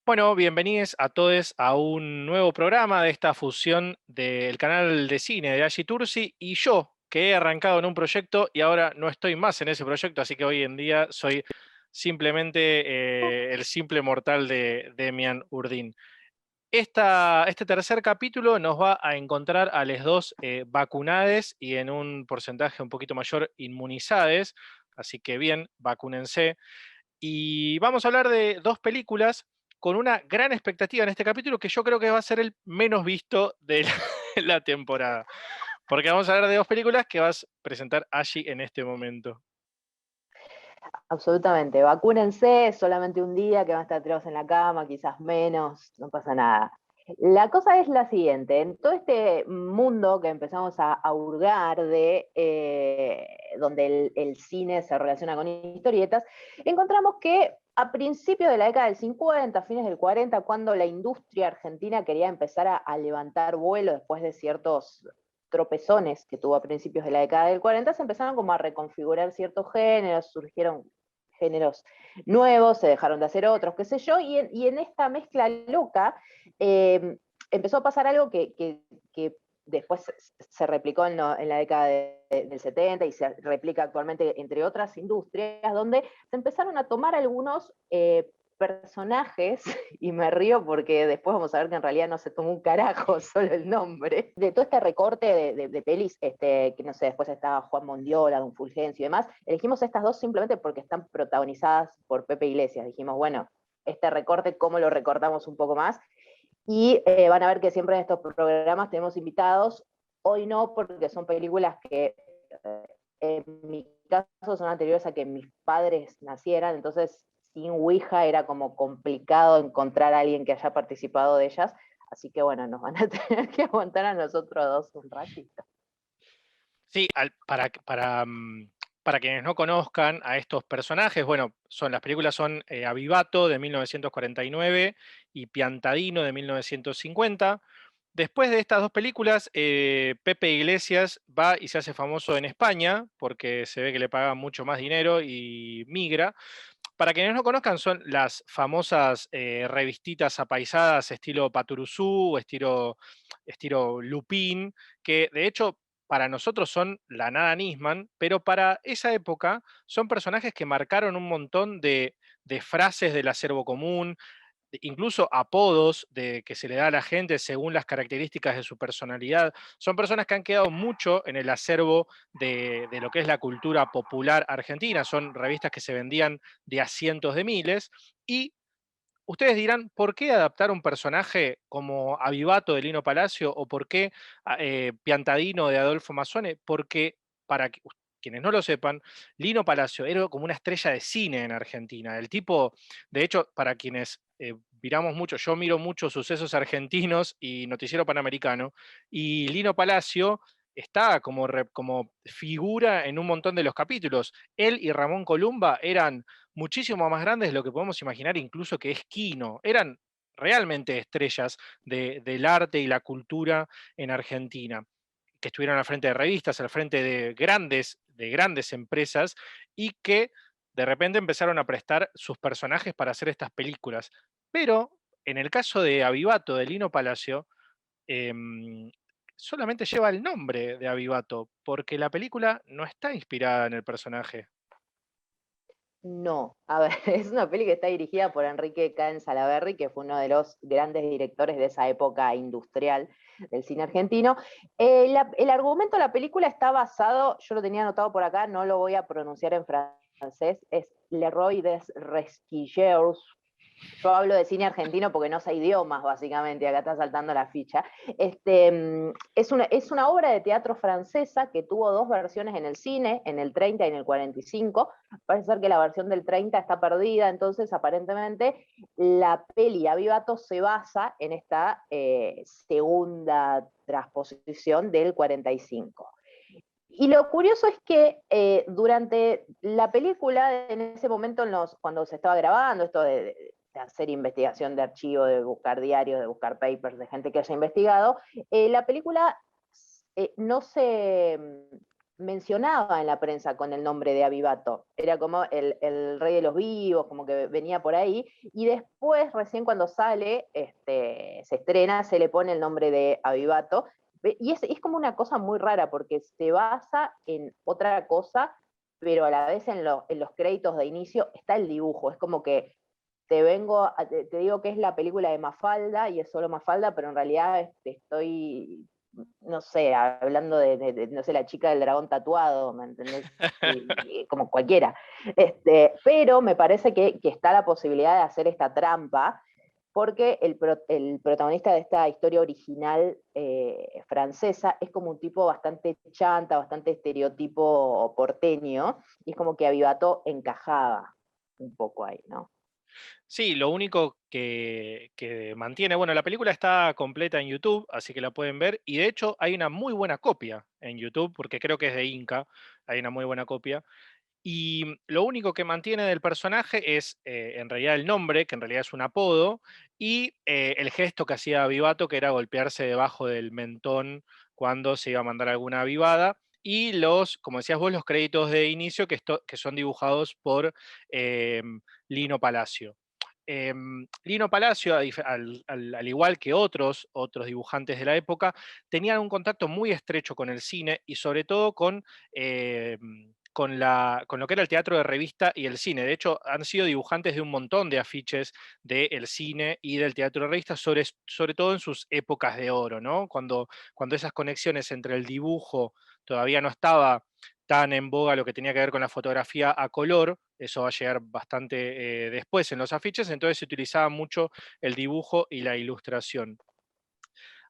Bueno, bienvenidos a todos a un nuevo programa de esta fusión del canal de cine de Ashi Tursi y yo, que he arrancado en un proyecto y ahora no estoy más en ese proyecto, así que hoy en día soy simplemente el simple mortal de Demian Urdin. Este tercer capítulo nos va a encontrar a los dos vacunades y en un porcentaje un poquito mayor inmunizades, así que bien, vacúnense. Y vamos a hablar de dos películas con una gran expectativa en este capítulo que yo creo que va a ser el menos visto de la, la temporada. Porque vamos a hablar de dos películas que vas a presentar allí en este momento. Absolutamente, vacúnense, es solamente un día que van a estar tirados en la cama, quizás menos, no pasa nada. La cosa es la siguiente, en todo este mundo que empezamos a hurgar de donde el cine se relaciona con historietas, encontramos que a principios de la década del 50, fines del 40, cuando la industria argentina quería empezar a levantar vuelo después de ciertos tropezones que tuvo a principios de la década del 40, se empezaron como a reconfigurar ciertos géneros, surgieron géneros nuevos, se dejaron de hacer otros, qué sé yo, y en esta mezcla loca empezó a pasar algo que después se replicó en la década del 70 y se replica actualmente entre otras industrias, donde se empezaron a tomar algunos personajes, y me río porque después vamos a ver que en realidad no se tomó un carajo, solo el nombre, de todo este recorte de pelis, que no sé, después estaba Juan Mondiola, Don Fulgencio y demás, elegimos estas dos simplemente porque están protagonizadas por Pepe Iglesias. Dijimos, bueno, este recorte, ¿cómo lo recortamos un poco más? Y van a ver que siempre en estos programas tenemos invitados, hoy no, porque son películas que en mi caso son anteriores a que mis padres nacieran, entonces sin Ouija era como complicado encontrar a alguien que haya participado de ellas, así que bueno, nos van a tener que aguantar a nosotros dos un ratito. Sí, para quienes no conozcan a estos personajes, bueno, las películas son Avivato de 1949 y Piantadino de 1950. Después de estas dos películas, Pepe Iglesias va y se hace famoso en España porque se ve que le pagan mucho más dinero y migra. Para quienes no conozcan, son las famosas revistitas apaisadas estilo Paturuzú, estilo Lupín, que de hecho para nosotros son la nada Nisman, pero para esa época son personajes que marcaron un montón de frases del acervo común, incluso apodos que se le da a la gente según las características de su personalidad. Son personas que han quedado mucho en el acervo de lo que es la cultura popular argentina. Son revistas que se vendían de a cientos de miles. Y ustedes dirán, ¿por qué adaptar un personaje como Avivato de Lino Palacio o por qué Piantadino de Adolfo Mazzone? Porque para quienes no lo sepan, Lino Palacio era como una estrella de cine en Argentina. El tipo, de hecho, para quienes miramos mucho, yo miro mucho Sucesos Argentinos y Noticiero Panamericano, y Lino Palacio está como figura en un montón de los capítulos. Él y Ramón Columba eran muchísimo más grandes de lo que podemos imaginar, incluso que es Kino. Eran realmente estrellas del arte y la cultura en Argentina, que estuvieron al frente de revistas, al frente de grandes empresas, y que de repente empezaron a prestar sus personajes para hacer estas películas. Pero en el caso de Avivato, de Lino Palacio, solamente lleva el nombre de Avivato, porque la película no está inspirada en el personaje. No, a ver, es una peli que está dirigida por Enrique Caen Salaberry, que fue uno de los grandes directores de esa época industrial del cine argentino. El argumento de la película está basado, yo lo tenía anotado por acá, no lo voy a pronunciar en francés, es Leroy des Resquilleurs. Yo hablo de cine argentino porque no sé idiomas, básicamente, acá está saltando la ficha. Es una obra de teatro francesa que tuvo dos versiones en el cine, en el 30 y en el 45. Parece ser que la versión del 30 está perdida, entonces aparentemente la peli Avivato se basa en esta segunda transposición del 45. Y lo curioso es que durante la película, en ese momento, cuando se estaba grabando, esto de hacer investigación de archivo, de buscar diarios, de buscar papers de gente que haya investigado, la película no se mencionaba en la prensa con el nombre de Avivato. Era como el rey de los vivos, como que venía por ahí. Y después, recién cuando sale, se estrena, se le pone el nombre de Avivato. Y es como una cosa muy rara, porque se basa en otra cosa, pero a la vez en los créditos de inicio está el dibujo. Es como que te digo que es la película de Mafalda y es solo Mafalda, pero en realidad estoy, no sé, hablando no sé, la chica del dragón tatuado, ¿me entendés? Como cualquiera. Pero me parece que está la posibilidad de hacer esta trampa, porque el protagonista de esta historia original francesa es como un tipo bastante chanta, bastante estereotipo porteño, y es como que Avivato encajaba un poco ahí, ¿no? Sí, lo único que mantiene, bueno, la película está completa en YouTube, así que la pueden ver, y de hecho hay una muy buena copia en YouTube, porque creo que es de Inca, hay una muy buena copia, y lo único que mantiene del personaje es en realidad el nombre, que en realidad es un apodo, y el gesto que hacía Vivato, que era golpearse debajo del mentón cuando se iba a mandar alguna vivada, y como decías vos, los créditos de inicio que son dibujados por Lino Palacio. Lino Palacio, al igual que otros dibujantes de la época, tenían un contacto muy estrecho con el cine y sobre todo con lo que era el teatro de revista y el cine. De hecho, han sido dibujantes de un montón de afiches del cine y del teatro de revista, sobre todo en sus épocas de oro, ¿no? Cuando esas conexiones entre el dibujo todavía no estaba tan en boga lo que tenía que ver con la fotografía a color, eso va a llegar bastante después en los afiches, entonces se utilizaba mucho el dibujo y la ilustración.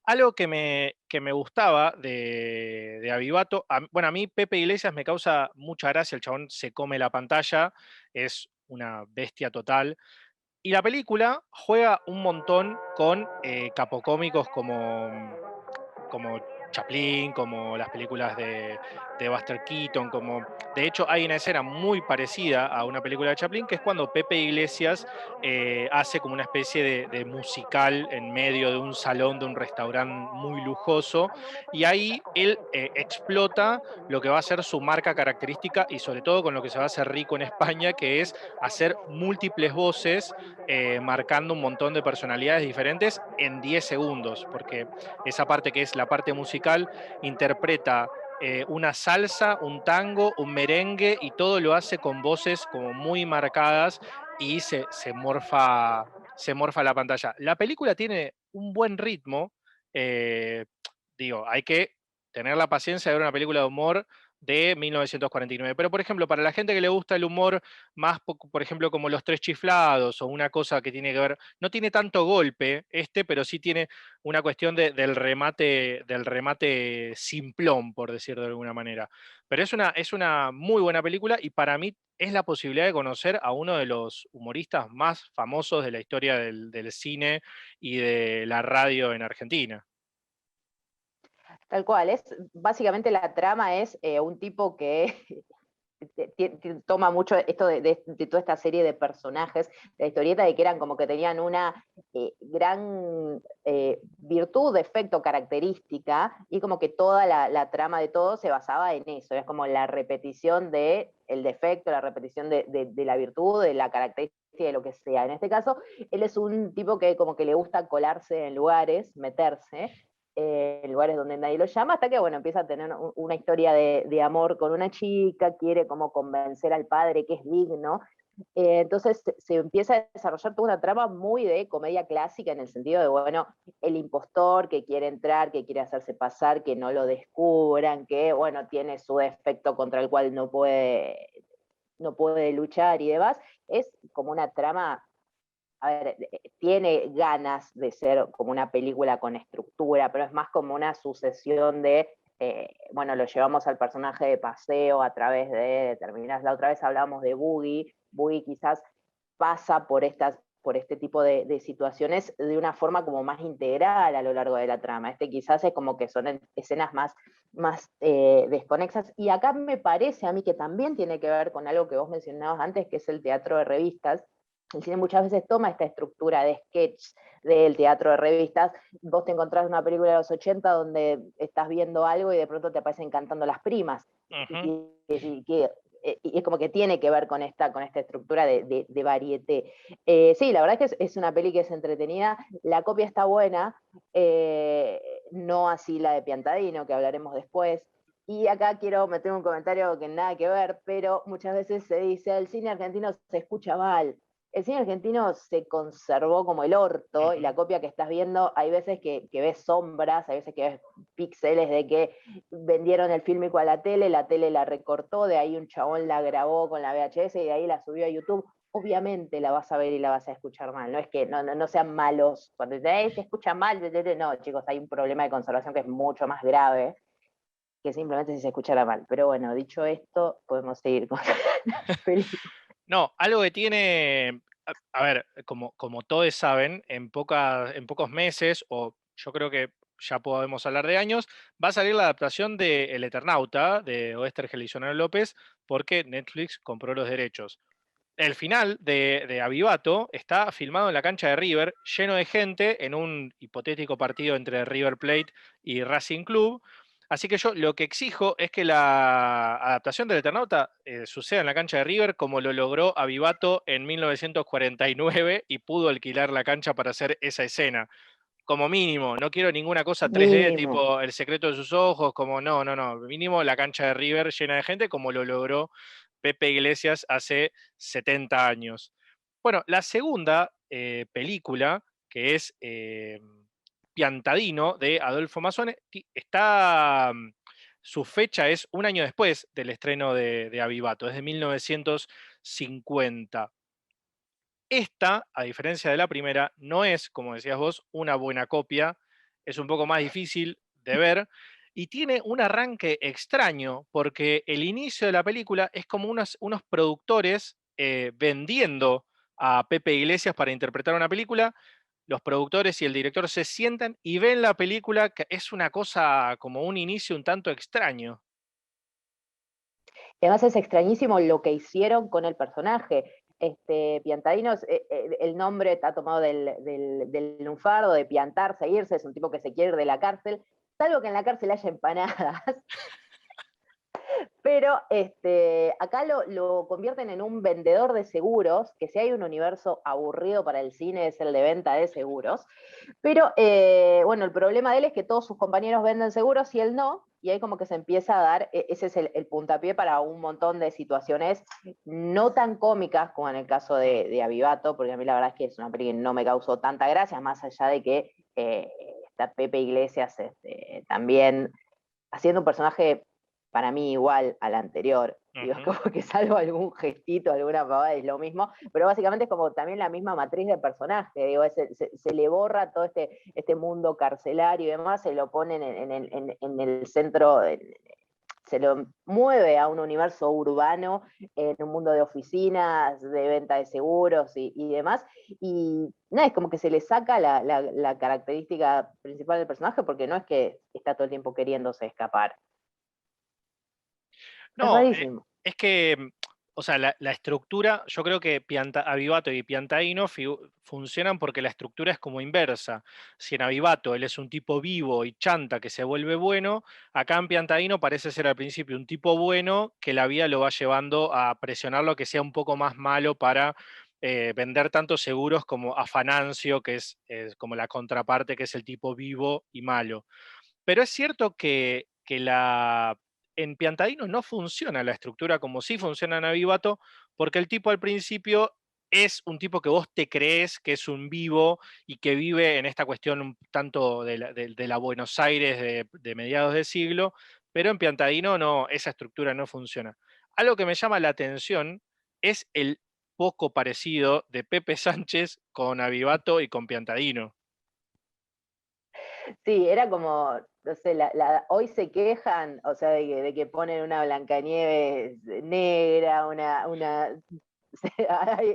Algo que me gustaba de Avivato, bueno, a mí Pepe Iglesias me causa mucha gracia, el chabón se come la pantalla, es una bestia total, y la película juega un montón con capocómicos como Chaplin, como las películas de Buster Keaton, de hecho hay una escena muy parecida a una película de Chaplin, que es cuando Pepe Iglesias hace como una especie de musical en medio de un salón de un restaurante muy lujoso, y ahí él explota lo que va a ser su marca característica y sobre todo con lo que se va a hacer rico en España, que es hacer múltiples voces, marcando un montón de personalidades diferentes en 10 segundos, porque esa parte que es la parte musical interpreta una salsa, un tango, un merengue y todo lo hace con voces como muy marcadas y se morfa la pantalla. La película tiene un buen ritmo, eh, digo, hay que tener la paciencia de ver una película de humor de 1949. Pero, por ejemplo, para la gente que le gusta el humor más, por ejemplo, como Los Tres Chiflados o una cosa que tiene que ver, no tiene tanto golpe pero sí tiene una cuestión del remate simplón, por decirlo de alguna manera. Pero es una muy buena película y para mí es la posibilidad de conocer a uno de los humoristas más famosos de la historia del cine y de la radio en Argentina. Tal cual, básicamente la trama es un tipo que toma mucho esto de toda esta serie de personajes, la historieta de que eran como que tenían una gran virtud, defecto, característica, y como que toda la trama de todo se basaba en eso, es como la repetición del defecto, la repetición de la virtud, de la característica, de lo que sea. En este caso, él es un tipo que como que le gusta colarse en lugares, meterse, en lugares donde nadie lo llama, hasta que, bueno, empieza a tener una historia de amor con una chica, quiere como convencer al padre que es digno. Entonces se empieza a desarrollar toda una trama muy de comedia clásica en el sentido de, bueno, el impostor que quiere entrar, que quiere hacerse pasar, que no lo descubran, que, bueno, tiene su defecto contra el cual no puede luchar y demás. Es como una trama, a ver, tiene ganas de ser como una película con estructura, pero es más como una sucesión bueno, lo llevamos al personaje de paseo a través de determinadas, la otra vez hablamos de Boogie quizás pasa por este tipo de situaciones de una forma como más integral a lo largo de la trama. Quizás es como que son escenas más desconexas, y acá me parece a mí que también tiene que ver con algo que vos mencionabas antes, que es el teatro de revistas, el cine muchas veces toma esta estructura de sketch del teatro de revistas. Vos te encontrás una película de los 80 donde estás viendo algo y de pronto te aparecen cantando las primas. Ujú. Y es como que tiene que ver con esta estructura de varieté. Sí, la verdad es que es una peli que es entretenida. La copia está buena, no así la de Piantadino, que hablaremos después. Y acá quiero meter un comentario que nada que ver, pero muchas veces se dice, el cine argentino se escucha mal. El cine argentino se conservó como el orto y Ujú. la copia que estás viendo, hay veces que ves sombras, hay veces que ves píxeles de que vendieron el fílmico a la tele la recortó, de ahí un chabón la grabó con la VHS y de ahí la subió a YouTube. Obviamente la vas a ver y la vas a escuchar mal, no es que no sean malos, cuando se escucha mal, no, chicos, hay un problema de conservación que es mucho más grave que simplemente si se escuchara mal. Pero bueno, dicho esto, podemos seguir con la película. No, algo que tiene, a ver, como todos saben, en pocos meses, o yo creo que ya podemos hablar de años, va a salir la adaptación de El Eternauta, de Oester Gelizonaro López, porque Netflix compró los derechos. El final de Avivato está filmado en la cancha de River, lleno de gente, en un hipotético partido entre River Plate y Racing Club. Así que yo lo que exijo es que la adaptación del Eternauta suceda en la cancha de River, como lo logró Avivato en 1949 y pudo alquilar la cancha para hacer esa escena. Como mínimo, no quiero ninguna cosa 3D Mínimo. tipo El secreto de sus ojos, como no. Mínimo la cancha de River llena de gente, como lo logró Pepe Iglesias hace 70 años. Bueno, la segunda película, que es Piantadino, de Adolfo Mazzone, está, su fecha es un año después del estreno de Avivato, es de 1950. Esta, a diferencia de la primera, no es, como decías vos, una buena copia, es un poco más difícil de ver y tiene un arranque extraño porque el inicio de la película es como unos productores vendiendo a Pepe Iglesias para interpretar una película. Los productores y el director se sientan y ven la película, que es una cosa como un inicio un tanto extraño. Y además es extrañísimo lo que hicieron con el personaje. Piantadino, el nombre está tomado del lunfardo, de piantarse, irse, es un tipo que se quiere ir de la cárcel, salvo que en la cárcel haya empanadas. Pero acá lo convierten en un vendedor de seguros, que si hay un universo aburrido para el cine es el de venta de seguros. Pero bueno, el problema de él es que todos sus compañeros venden seguros y él no, y ahí como que se empieza a dar, ese es el puntapié para un montón de situaciones no tan cómicas como en el caso Mm. de Avivato, porque a mí la verdad es que es una película que no me causó tanta gracia, más allá de que está Pepe Iglesias también haciendo un personaje para mí igual al anterior. Digo, es Ujú. como que salvo algún gestito, alguna pavada, es lo mismo, pero básicamente es como también la misma matriz de personaje. Digo, se le borra todo este mundo carcelario y demás, se lo ponen en el centro, se lo mueve a un universo urbano, en un mundo de oficinas, de venta de seguros y demás. Y nada, es como que se le saca la característica principal del personaje porque no es que está todo el tiempo queriéndose escapar. Es No, rarísimo. es que, o sea, la estructura, yo creo que Avivato y Piantaino funcionan porque la estructura es como inversa. Si en Avivato él es un tipo vivo y chanta que se vuelve bueno, acá en Piantaino parece ser al principio un tipo bueno que la vida lo va llevando a presionarlo que sea un poco más malo para vender tantos seguros como Afanancio, que es como la contraparte, que es el tipo vivo y malo. Pero es cierto que en Piantadino no funciona la estructura como sí funciona en Avivato, porque el tipo al principio es un tipo que vos te crees que es un vivo y que vive en esta cuestión un tanto de la Buenos Aires de mediados de siglo, pero en Piantadino no, esa estructura no funciona. Algo que me llama la atención es el poco parecido de Pepe Sánchez con Avivato y con Piantadino. Sí, era como, no sé, hoy se quejan, o sea, de que ponen una Blancanieves negra,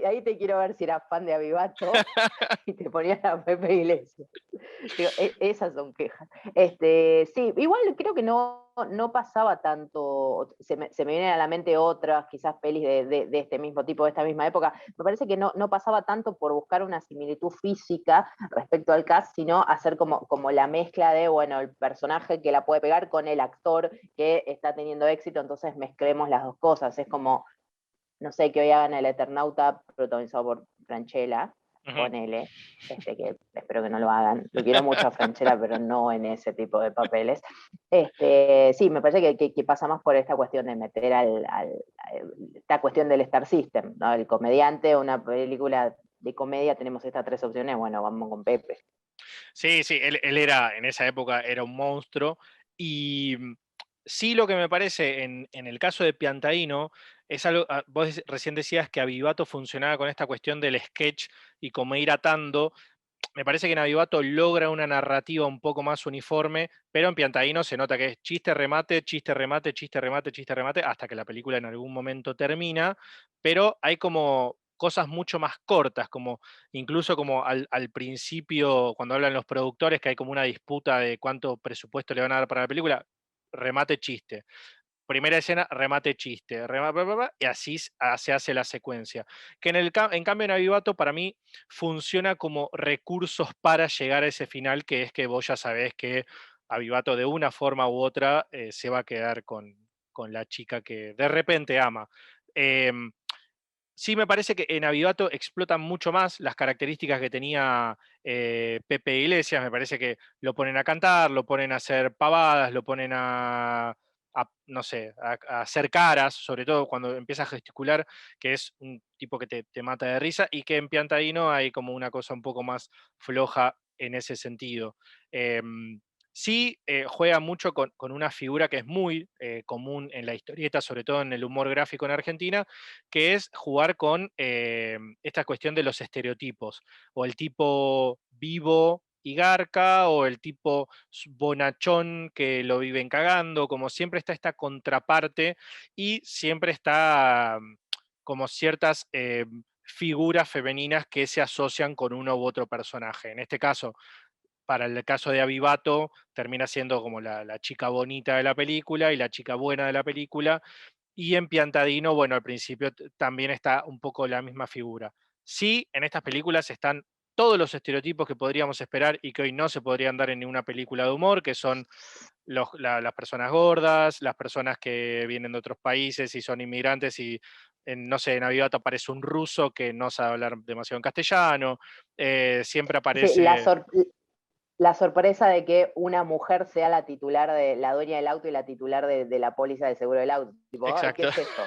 ahí te quiero ver si eras fan de Avivato y te ponían a Pepe Iglesias. Digo, esas son quejas. Sí, igual creo que no, no pasaba tanto, se me vienen a la mente otras quizás pelis de este mismo tipo, de esta misma época, me parece que no pasaba tanto por buscar una similitud física respecto al cast, sino hacer como la mezcla de, bueno, el personaje que la puede pegar con el actor que está teniendo éxito, entonces mezclemos las dos cosas, es como, no sé, que hoy hagan El Eternauta protagonizado por Francella, Ujú. ponele, que espero que no lo hagan. Lo quiero mucho a Francella, pero no en ese tipo de papeles. Sí, me parece que pasa más por esta cuestión de meter esta cuestión del Star System, ¿no? El comediante, una película de comedia, tenemos estas tres opciones, bueno, vamos con Pepe. Sí, sí, él era, en esa época, era un monstruo. Y sí, lo que me parece en el caso de Piantaino es algo, vos recién decías que Avivato funcionaba con esta cuestión del sketch y como ir atando. Me parece que en Avivato logra una narrativa un poco más uniforme, pero en Piantaino se nota que es chiste, remate, chiste, remate, chiste, remate, chiste, remate, hasta que la película en algún momento termina, pero hay como cosas mucho más cortas, como incluso como al principio, cuando hablan los productores, que hay como una disputa de cuánto presupuesto le van a dar para la película, remate, chiste. Primera escena, remate, chiste, y así se hace la secuencia. Que en cambio en Avivato para mí funciona como recursos para llegar a ese final, que es que vos ya sabés que Avivato de una forma u otra se va a quedar con la chica que de repente ama. Em, Sí, me parece que en Avivato explotan mucho más las características que tenía Pepe Iglesias. Me parece que lo ponen a cantar, lo ponen a hacer pavadas, lo ponen no sé, a hacer caras, sobre todo cuando empieza a gesticular, que es un tipo que te mata de risa, y que en Piantadino hay como una cosa un poco más floja en ese sentido. Em, Sí, juega mucho con una figura que es muy común en la historieta, sobre todo en el humor gráfico en Argentina, que es jugar con esta cuestión de los estereotipos, o el tipo vivo y garca, o el tipo bonachón que lo viven cagando, como siempre está esta contraparte y siempre está como ciertas figuras femeninas que se asocian con uno u otro personaje. En este caso, para el caso de Avivato, termina siendo como la chica bonita de la película y la chica buena de la película, y en Piantadino, bueno, al principio también está un poco la misma figura. Sí, en estas películas están todos los estereotipos que podríamos esperar y que hoy no se podrían dar en ninguna película de humor, que son las personas gordas, las personas que vienen de otros países y son inmigrantes y, no sé, en Avivato aparece un ruso que no sabe hablar demasiado en castellano, siempre Sí, aparece... la sorpresa de que una mujer sea la titular de la dueña del auto y la titular de la póliza de seguro del auto. Tipo, ay, ¿qué Exacto. es esto?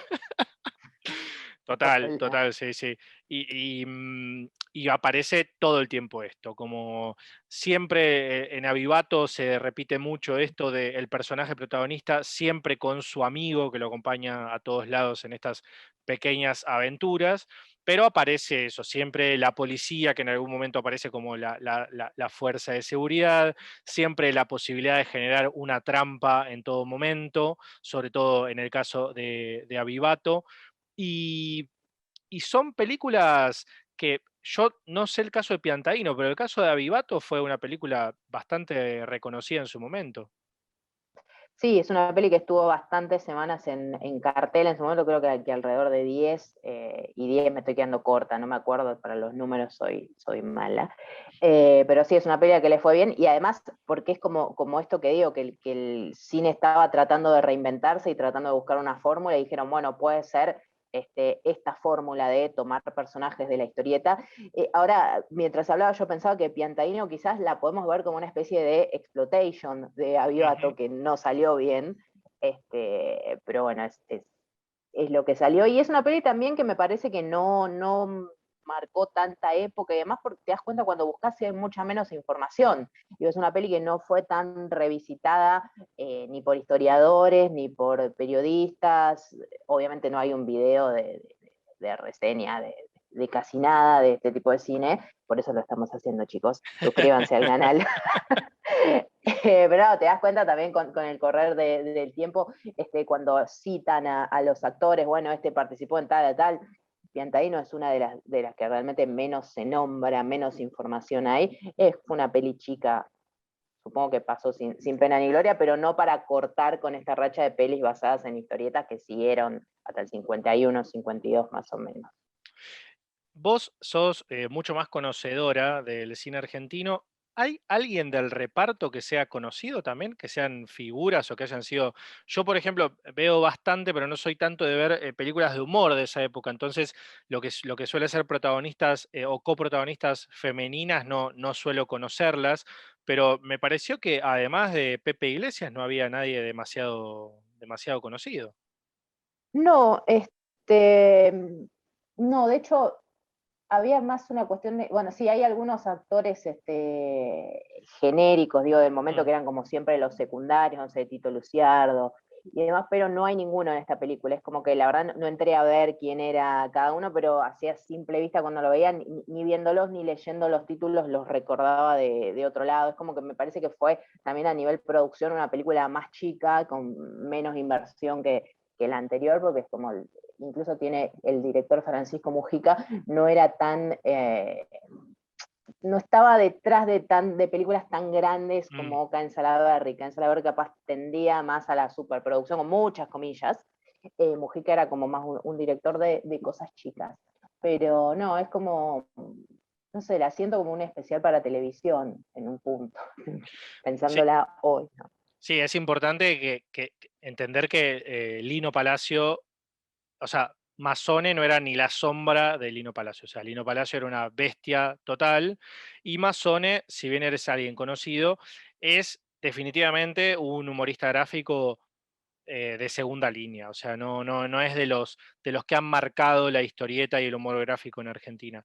Total, Hola. total, sí, sí. Y aparece todo el tiempo esto, como siempre en Avivato se repite mucho esto del personaje protagonista, siempre con su amigo que lo acompaña a todos lados en estas pequeñas aventuras, pero aparece eso, siempre la policía que en algún momento aparece como la fuerza de seguridad, siempre la posibilidad de generar una trampa en todo momento, sobre todo en el caso de Avivato. Y, y son películas que yo no sé el caso de Piantaino, pero el caso de Avivato fue una película bastante reconocida en su momento. Sí, es una peli que estuvo bastantes semanas en cartel, en su momento creo que alrededor de 10, y 10 me estoy quedando corta, no me acuerdo, para los números soy mala. Pero sí, es una peli que le fue bien, y además porque es como esto que digo, que el cine estaba tratando de reinventarse y tratando de buscar una fórmula, y dijeron, bueno, puede ser esta fórmula de tomar personajes de la historieta. Ahora, mientras hablaba, yo pensaba que Piantaino quizás la podemos ver como una especie de exploitation de Ujú. Avivato que no salió bien, pero bueno, es lo que salió. Y es una peli también que me parece que no marcó tanta época y demás, porque te das cuenta cuando buscas y hay mucha menos información. Y es una peli que no fue tan revisitada ni por historiadores, ni por periodistas. Obviamente no hay un video de reseña de casi nada de este tipo de cine, por eso lo estamos haciendo, chicos. Suscríbanse al canal. Pero no, te das cuenta también con el correr del tiempo, cuando citan a los actores, bueno, este participó en tal, tal. Piantaino es una de las que realmente menos se nombra, menos información hay. Es una peli chica, supongo que pasó sin pena ni gloria, pero no para cortar con esta racha de pelis basadas en historietas que siguieron hasta el 51, 52 más o menos. Vos sos mucho más conocedora del cine argentino. ¿Hay alguien del reparto que sea conocido también? Que sean figuras o que hayan sido... Yo, por ejemplo, veo bastante, pero no soy tanto de ver películas de humor de esa época. Entonces, lo que suele ser protagonistas o coprotagonistas femeninas no suelo conocerlas. Pero me pareció que además de Pepe Iglesias no había nadie demasiado conocido. No, no, de hecho, había más una cuestión de, bueno, sí, hay algunos actores genéricos, digo, del momento Mm, que eran como siempre los secundarios, no sé, Tito Luciardo y demás, pero no hay ninguno en esta película. Es como que la verdad no entré a ver quién era cada uno, pero hacía simple vista cuando lo veía, ni viéndolos ni leyendo los títulos los recordaba de otro lado. Es como que me parece que fue también a nivel producción una película más chica, con menos inversión que la anterior, porque es como incluso tiene el director Francisco Mujica, no era tan, no estaba detrás de películas tan grandes mm. como Caen Salaberry. Caen Salaberry capaz tendía más a la superproducción, con muchas comillas. Mujica era como más un director de cosas chicas. Pero no, es como, no sé, la siento como un especial para televisión en un punto, Sí, pensándola hoy, ¿no? sí, es importante entender que Lino Palacio, o sea, Mazzone no era ni la sombra de Lino Palacio, o sea, Lino Palacio era una bestia total, y Mazzone, si bien eres alguien conocido, es definitivamente un humorista gráfico de segunda línea, o sea, no es de los que han marcado la historieta y el humor gráfico en Argentina.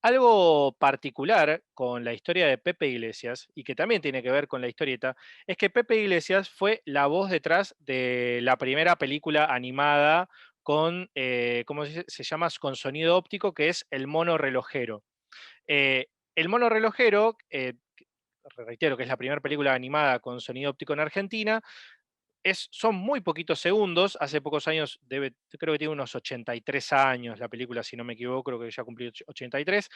Algo particular con la historia de Pepe Iglesias, y que también tiene que ver con la historieta, es que Pepe Iglesias fue la voz detrás de la primera película animada con, ¿cómo se llama? Con sonido óptico, que es El mono relojero. El mono relojero, reitero que es la primera película animada con sonido óptico en Argentina, son muy poquitos segundos, hace pocos años, creo que tiene unos 83 años la película, si no me equivoco, creo que ya cumplió 83.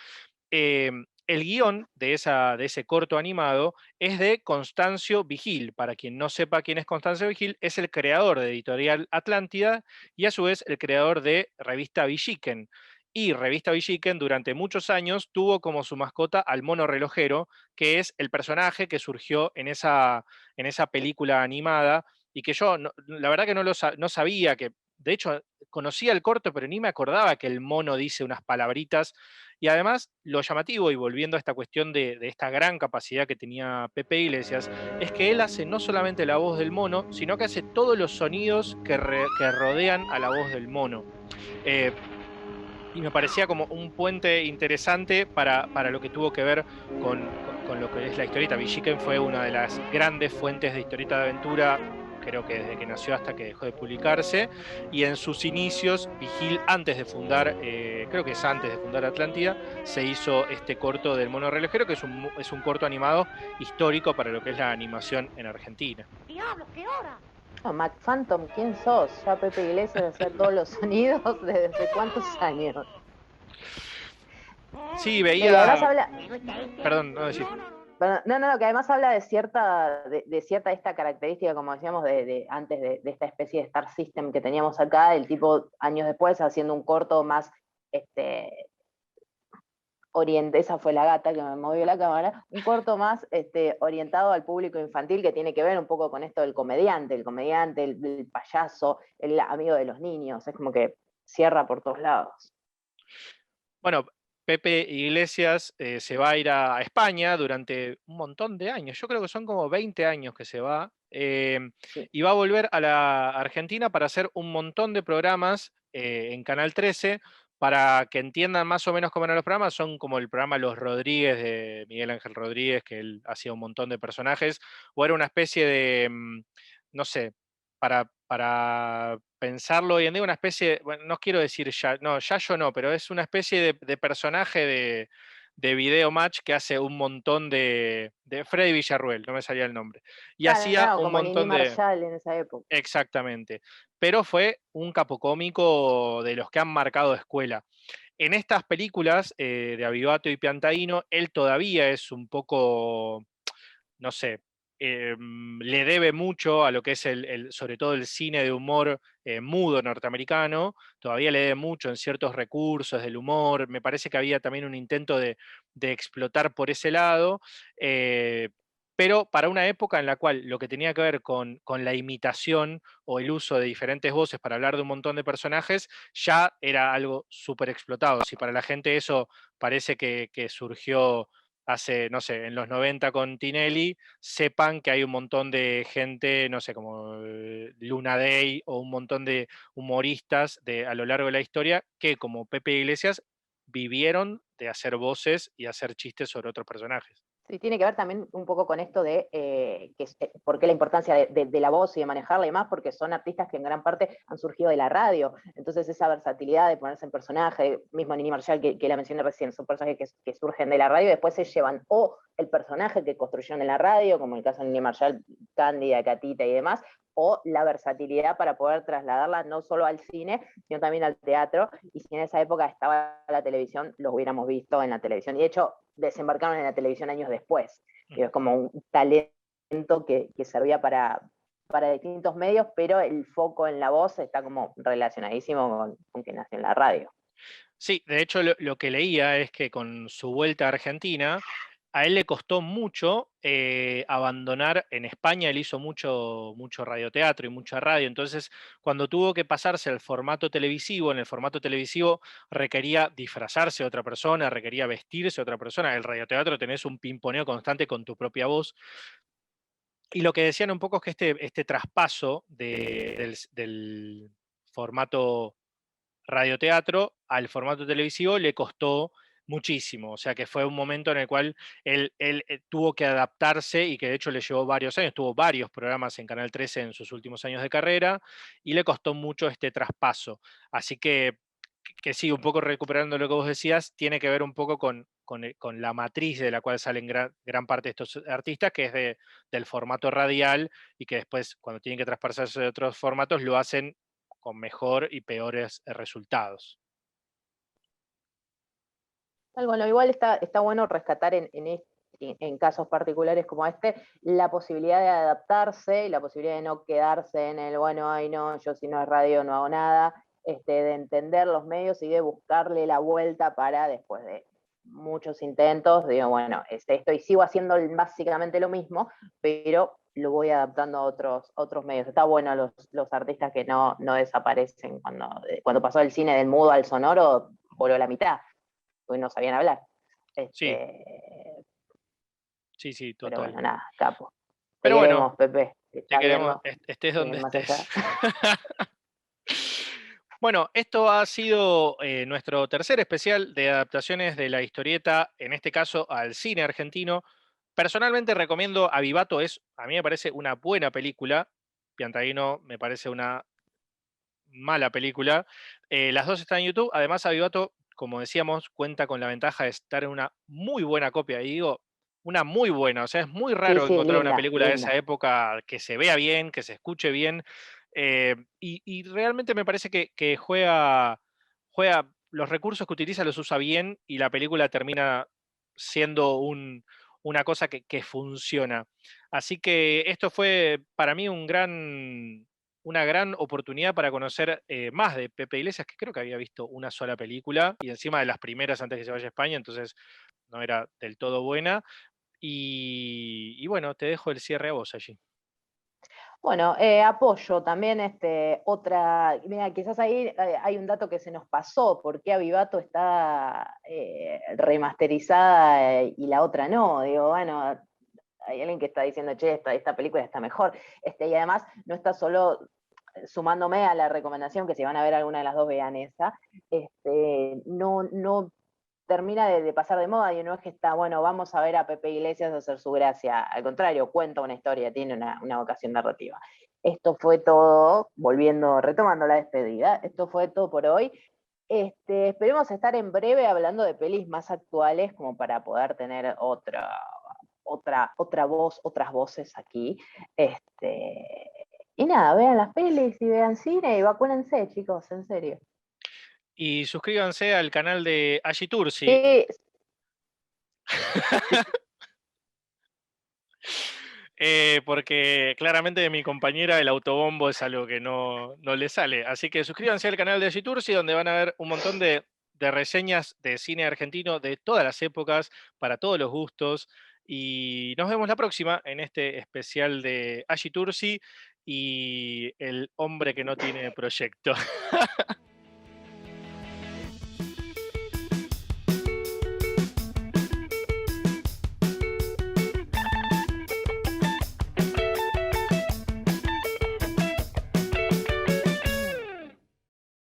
El guión de ese corto animado es de Constancio Vigil. Para quien no sepa quién es Constancio Vigil, es el creador de Editorial Atlántida y a su vez el creador de Revista Villiquen. Y Revista Villiquen durante muchos años tuvo como su mascota al mono relojero, que es el personaje que surgió en esa película animada y que yo, la verdad que no sabía que, de hecho, conocía el corto, pero ni me acordaba que el mono dice unas palabritas. Y además, lo llamativo, y volviendo a esta cuestión de esta gran capacidad que tenía Pepe Iglesias, es que él hace no solamente la voz del mono, sino que hace todos los sonidos que rodean a la voz del mono. Eh, y me parecía como un puente interesante para lo que tuvo que ver con lo que es la historieta. Villiquen fue una de las grandes fuentes de historieta de aventura, creo que desde que nació hasta que dejó de publicarse, y en sus inicios, Vigil, antes de fundar, creo que es antes de fundar Atlántida, se hizo este corto del mono relojero, que es un corto animado histórico para lo que es la animación en Argentina. ¡Diablo, qué hora! No, Mac Phantom, ¿quién sos? Ya Pepe Iglesias hacía todos los sonidos desde cuántos años. Sí, No, y además veía, habla, perdón, no decir. no, que además habla de cierta esta característica, como decíamos, antes de esta especie de Star System que teníamos acá, el tipo años después haciendo un corto más esa fue la gata que me movió la cámara, un corto más orientado al público infantil que tiene que ver un poco con esto del comediante, el payaso, el amigo de los niños, es como que cierra por todos lados. Bueno, Pepe Iglesias se va a ir a España durante un montón de años. Yo creo que son como 20 años que se va. Sí. Y va a volver a la Argentina para hacer un montón de programas en Canal 13. Para que entiendan más o menos cómo eran los programas, son como el programa Los Rodríguez de Miguel Ángel Rodríguez, que él hacía un montón de personajes, o era una especie de, no sé, para pensarlo hoy en día, una especie, bueno, no quiero decir ya, no, Yayo no, pero es una especie de personaje de Video Match que hace un montón de Freddy Villarruel, no me salía el nombre, y hacía Claro, un como Nini montón de, Marshall en esa época. exactamente, pero fue un capocómico de los que han marcado escuela. En estas películas de Avivato y Piantaino, él todavía es un poco, no sé, le debe mucho a lo que es sobre todo el cine de humor mudo norteamericano, todavía le debe mucho en ciertos recursos del humor, me parece que había también un intento de explotar por ese lado, pero para una época en la cual lo que tenía que ver con la imitación o el uso de diferentes voces para hablar de un montón de personajes, ya era algo súper explotado. Si para la gente eso parece que surgió hace, no sé, en los 90 con Tinelli, sepan que hay un montón de gente, no sé, como Luna Day o un montón de humoristas a lo largo de la historia que, como Pepe Iglesias, vivieron de hacer voces y hacer chistes sobre otros personajes. Sí, tiene que ver también un poco con esto de por qué la importancia de la voz y de manejarla y demás, porque son artistas que en gran parte han surgido de la radio. Entonces, esa versatilidad de ponerse en personaje, mismo Nini Marshall, que la mencioné recién, son personajes que surgen de la radio y después se llevan o el personaje que construyeron en la radio, como el caso de Nini Marshall, Cándida, Catita y demás, o la versatilidad para poder trasladarla no solo al cine, sino también al teatro, y si en esa época estaba la televisión, los hubiéramos visto en la televisión. Y de hecho, desembarcaron en la televisión años después. Es como un talento que servía para distintos medios, pero el foco en la voz está como relacionadísimo con que nació en la radio. Sí, de hecho lo que leía es que con su vuelta a Argentina, a él le costó mucho abandonar, en España él hizo mucho radioteatro y mucha radio, entonces cuando tuvo que pasarse al formato televisivo, en el formato televisivo requería disfrazarse de otra persona, requería vestirse de otra persona, el radioteatro tenés un pimponeo constante con tu propia voz, y lo que decían un poco es que este traspaso del formato radioteatro al formato televisivo le costó muchísimo, o sea que fue un momento en el cual él tuvo que adaptarse y que de hecho le llevó varios años, tuvo varios programas en Canal 13 en sus últimos años de carrera y le costó mucho este traspaso. Así que sí, un poco recuperando lo que vos decías, tiene que ver un poco con la matriz de la cual salen gran parte de estos artistas, que es del formato radial y que después cuando tienen que traspasarse de otros formatos lo hacen con mejor y peores resultados. Bueno, igual está bueno rescatar en casos particulares como este, la posibilidad de adaptarse y la posibilidad de no quedarse en el, bueno, ay no, yo si no es radio no hago nada, de entender los medios y de buscarle la vuelta para después de muchos intentos, digo, bueno, esto y sigo haciendo básicamente lo mismo, pero lo voy adaptando a otros medios. Está bueno los artistas que no desaparecen. Cuando pasó el cine del mudo al sonoro, voló la mitad porque no sabían hablar. Sí, sí, Pero total. bueno, nada, capo. Te Pero bueno, queremos, Pepe. Te te estás queremos, viendo estés donde más estés. allá. Bueno, esto ha sido nuestro tercer especial de adaptaciones de la historieta, en este caso al cine argentino. Personalmente recomiendo Avivato, a mí me parece una buena película, Piantaino me parece una mala película. Las dos están en YouTube, además Avivato, como decíamos, cuenta con la ventaja de estar en una muy buena copia, y digo, una muy buena, o sea, es muy Sí, raro sí, encontrar una linda, película de esa linda. época que se vea bien, que se escuche bien, y realmente me parece que juega, los recursos que utiliza los usa bien, y la película termina siendo una cosa que funciona. Así que esto fue para mí una gran oportunidad para conocer más de Pepe Iglesias, que creo que había visto una sola película, y encima de las primeras antes que se vaya a España, entonces no era del todo buena. Y bueno, te dejo el cierre a vos allí. Bueno, apoyo también mira, quizás ahí hay un dato que se nos pasó, ¿por qué Avivato está remasterizada y la otra no? Digo, bueno, hay alguien que está diciendo, che, esta película está mejor. Y además no está solo sumándome a la recomendación que si van a ver alguna de las dos vean esa, no termina de pasar de moda y no es que está, bueno, vamos a ver a Pepe Iglesias hacer su gracia, al contrario, cuenta una historia, tiene una vocación narrativa. Esto fue todo, retomando la despedida, esto fue todo por hoy. Esperemos estar en breve hablando de pelis más actuales como para poder tener otra voz, otras voces aquí. Y nada, vean las pelis y vean cine y vacúnense, chicos, en serio. Y suscríbanse al canal de Agitursi. Sí, porque claramente de mi compañera el autobombo es algo que no le sale. Así que suscríbanse al canal de Gitursi, donde van a ver un montón de reseñas de cine argentino de todas las épocas, para todos los gustos. Y nos vemos la próxima en este especial de Agitursi y el hombre que no tiene proyecto.